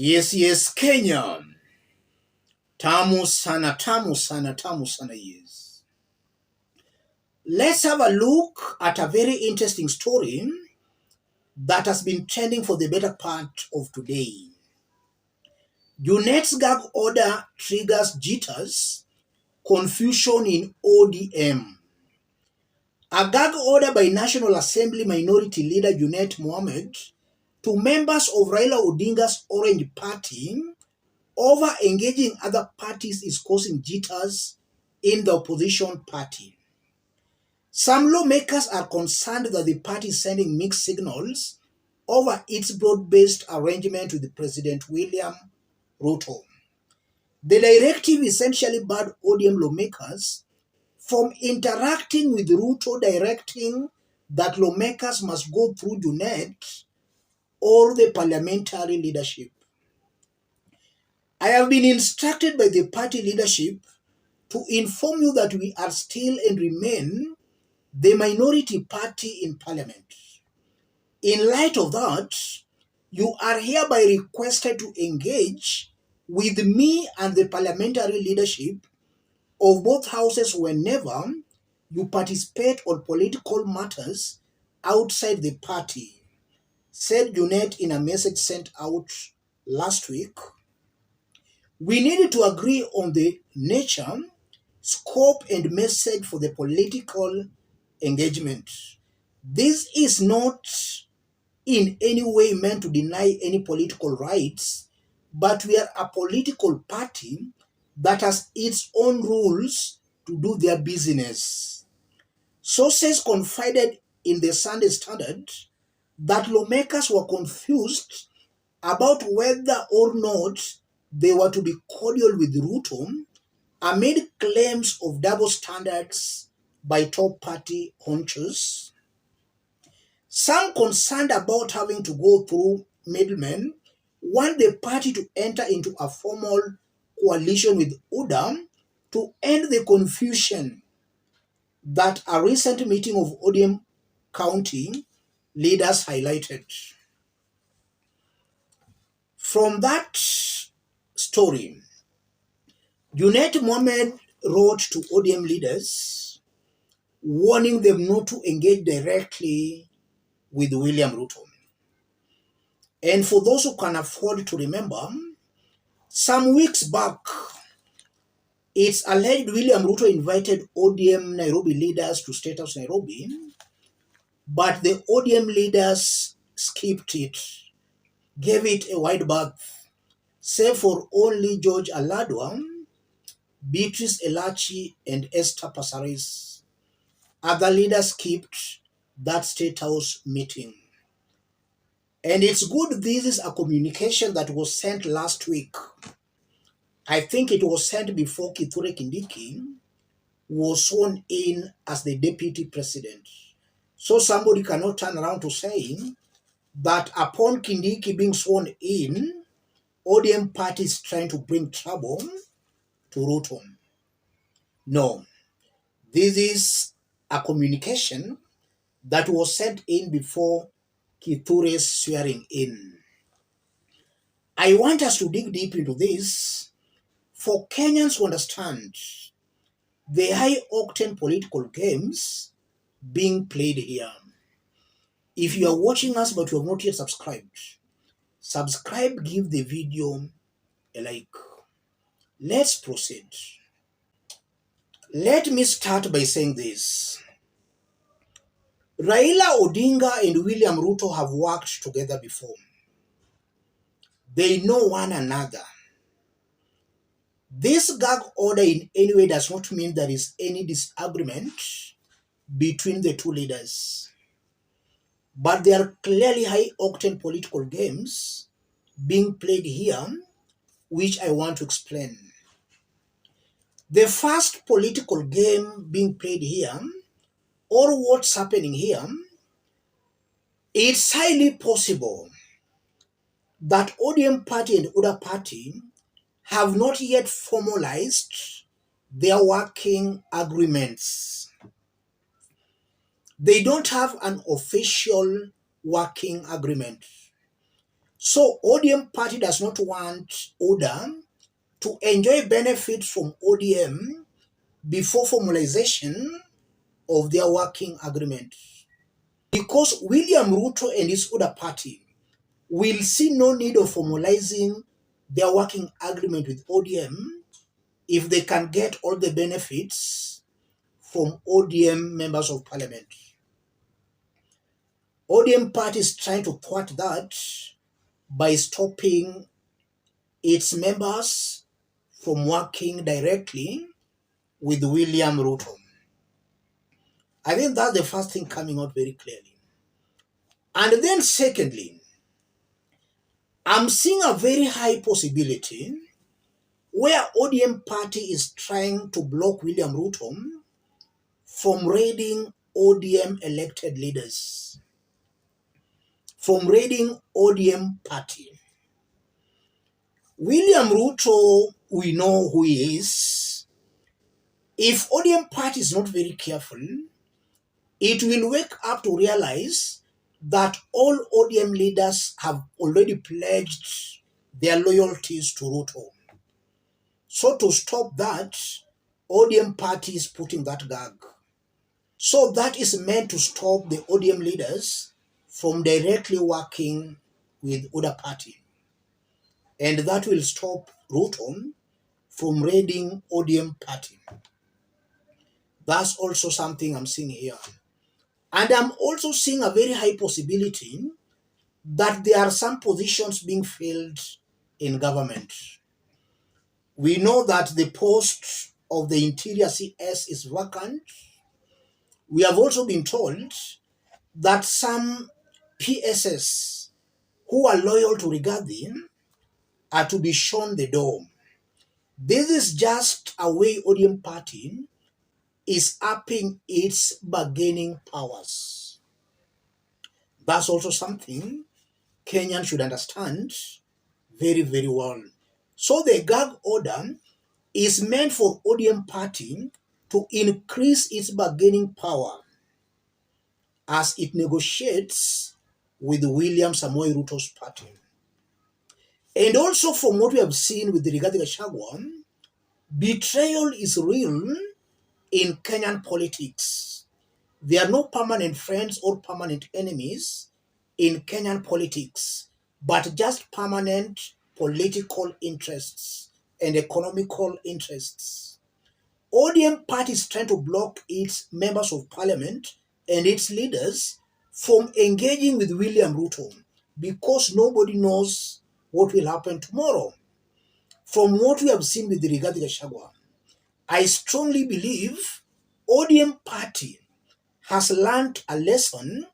Yes, Kenya. Tamu sana, tamu sana, tamu sana, yes. Let's have a look at a very interesting story that has been trending for the better part of today. JUNET's gag order triggers jitters, confusion in ODM. A gag order by National Assembly Minority Leader JUNET Mohamed to members of Raila Odinga's Orange Party over engaging other parties is causing jitters in the opposition party. Some lawmakers are concerned that the party is sending mixed signals over its broad-based arrangement with President William Ruto. The directive essentially barred ODM lawmakers from interacting with Ruto, directing that lawmakers must go through JUNET or the parliamentary leadership. I have been instructed by the party leadership to inform you that we are still and remain the minority party in parliament. In light of that, you are hereby requested to engage with me and the parliamentary leadership of both houses whenever you participate on political matters outside the party, said JUNET in a message sent out last week. We needed to agree on the nature, scope, and message for the political engagement. This is not in any way meant to deny any political rights, but we are a political party that has its own rules to do their business. Sources confided in the Sunday Standard that lawmakers were confused about whether or not they were to be cordial with Ruto amid claims of double standards by top party honchos. Some concerned about having to go through middlemen want the party to enter into a formal coalition with UDA to end the confusion that a recent meeting of ODM county leaders highlighted. From that story, JUNET Mohamed wrote to ODM leaders, warning them not to engage directly with William Ruto. And for those who can afford to remember, some weeks back, it's alleged William Ruto invited ODM Nairobi leaders to State House Nairobi, but the ODM leaders skipped it, gave it a wide berth, save for only George Aladwa, Beatrice Elachi, and Esther Passaris. Other leaders skipped that State House meeting. And it's good this is a communication that was sent last week. I think it was sent before Kithure Kindiki was sworn in as the deputy president. So somebody cannot turn around to saying that upon Kindiki being sworn in, ODM party is trying to bring trouble to Ruto. No, this is a communication that was sent in before Kithure's swearing in. I want us to dig deep into this for Kenyans to understand the high-octane political games being played here. If you are watching us but you have not yet subscribed, subscribe, give the video a like. Let's proceed. Let me start by saying this. Raila Odinga and William Ruto have worked together before. They know one another. This gag order in any way does not mean there is any disagreement between the two leaders. But there are clearly high-octane political games being played here, which I want to explain. The first political game being played here, or what's happening here, it's highly possible that ODM party and other party have not yet formalized their working agreements. They don't have an official working agreement. So ODM party does not want ODA to enjoy benefits from ODM before formalization of their working agreement. Because William Ruto and his ODA party will see no need of formalizing their working agreement with ODM if they can get all the benefits from ODM members of parliament. ODM party is trying to thwart that by stopping its members from working directly with William Ruto. I think that's the first thing coming out very clearly. And then secondly, I'm seeing a very high possibility where ODM party is trying to block William Ruto from raiding ODM elected leaders, from raiding ODM party. William Ruto, we know who he is. If ODM party is not very careful, it will wake up to realize that all ODM leaders have already pledged their loyalties to Ruto. So to stop that, ODM party is putting that gag. So that is meant to stop the ODM leaders from directly working with other party. And that will stop Ruto from raiding ODM party. That's also something I'm seeing here. And I'm also seeing a very high possibility that there are some positions being filled in government. We know that the post of the Interior CS is vacant. We have also been told that some PSS who are loyal to Rigathi are to be shown the door. This is just a way ODM party is upping its bargaining powers. That's also something Kenyans should understand very, very well. So the gag order is meant for ODM party to increase its bargaining power as it negotiates with William Samoei Ruto's party. And also from what we have seen with the Rigathi Gachagua, betrayal is real in Kenyan politics. There are no permanent friends or permanent enemies in Kenyan politics, but just permanent political interests and economical interests. ODM party is trying to block its members of parliament and its leaders from engaging with William Ruto because nobody knows what will happen tomorrow. From what we have seen with the Rigathi Gachagua, I strongly believe ODM party has learned a lesson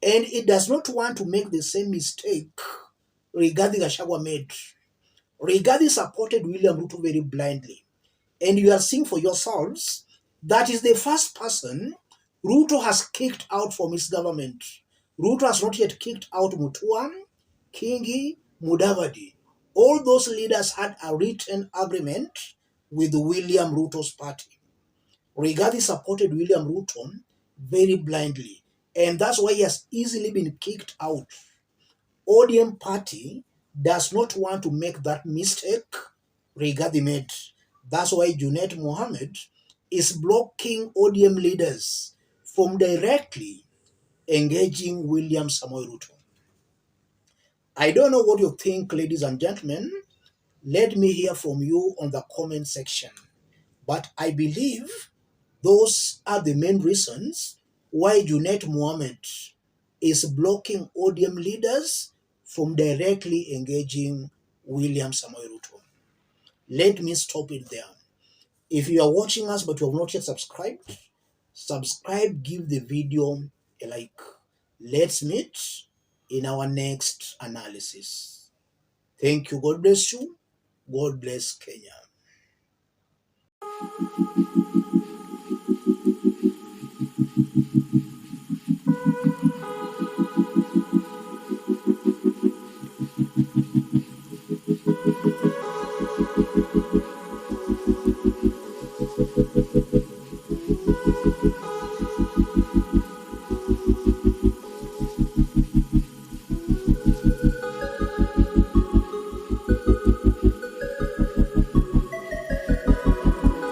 and it does not want to make the same mistake Rigathi Gachagua made. Rigathi supported William Ruto very blindly. And you are seeing for yourselves that is the first person Ruto has kicked out from his government. Ruto has not yet kicked out Mutua, Kingi, Mudavadi. All those leaders had a written agreement with William Ruto's party. Rigathi supported William Ruto very blindly, and that's why he has easily been kicked out. ODM party does not want to make that mistake Rigathi made. That's why JUNET Mohamed is blocking ODM leaders from directly engaging William Samoei Ruto. I don't know what you think, ladies and gentlemen. Let me hear from you on the comment section. But I believe those are the main reasons why JUNET Mohamed is blocking ODM leaders from directly engaging William Samoei Ruto. Let me stop it there. If you are watching us but you have not yet subscribed, subscribe, give the video a like. Let's meet in our next analysis. Thank you. God bless you. God bless Kenya.